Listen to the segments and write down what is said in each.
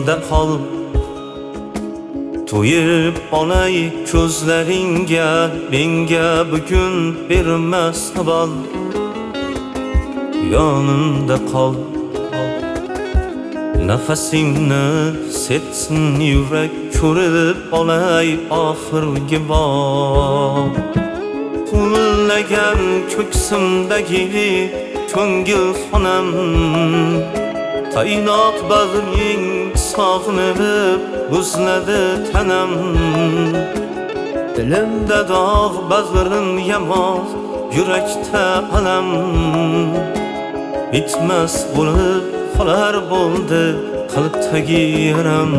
yonimda qol. To'yib olay ko'zlaringga, menga bugun berma savol. Yonimda qol. Nafasingni setsin yurak, ko'rib olay oxirgi bor. Qulagan ko'ksimdagi ko'ngil xonam, qaynoq bag'ring sog'inib buzladi tanam. Dilimda dog' bag'rim yamoq, yurakda alam. Bitmas bo'lib qolar bo'ldi qalbdagi yaram.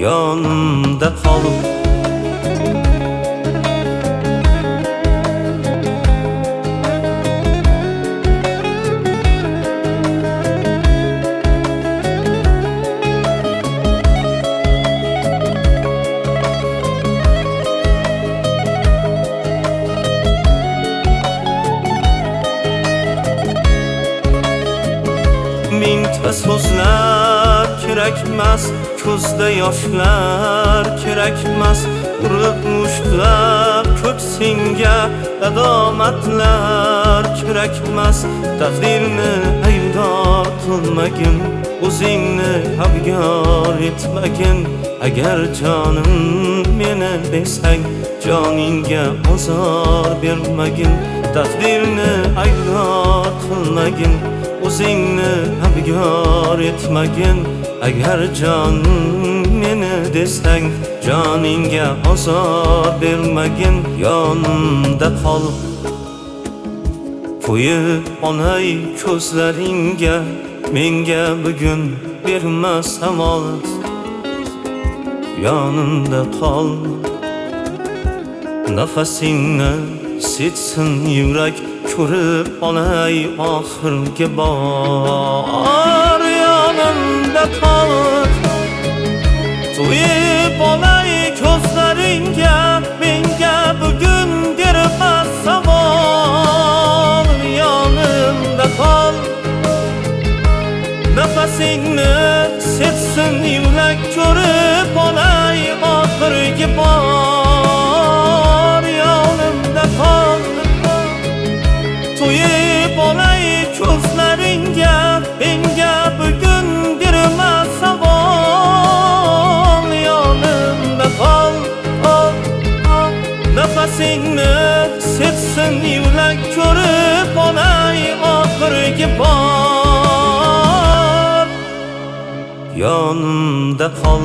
Yonimda qol. Mingta so'zlar kerakmas, ko'zda yoshlar kerakmas. Urib mushtlab ko'ksinga adomatlar kerakmas. Taqdirni aybdor qilmagin, o'zingni abgor etmagin. Agar jonim meni desang, joningga ozor bermagin. Taqdirni aybdor qilmagin, o'zingni abgor etmagin. Agar jonim meni desang, joningga ozor bermagin. Yonimda qol. Qo'yib olay ko'zlaringga, menga bugun berma savol. Yonimda qol. Nafasingni setsin yurak, ko'rib olay oxirgi bor. Yonimda qol. To'yib olay ko'zlaringga, menga bugun berma savol. Yonimda qol. Nafasingni setsin yurak, ko'rib olay oxirgi bor. Yonimda qol. To'yib olay ko'zlaringga, menga bugun berma savol. Yonimda qol. Nafasingni setsin yurak, ko'rib olay oxirgi bor. Yonimda qol.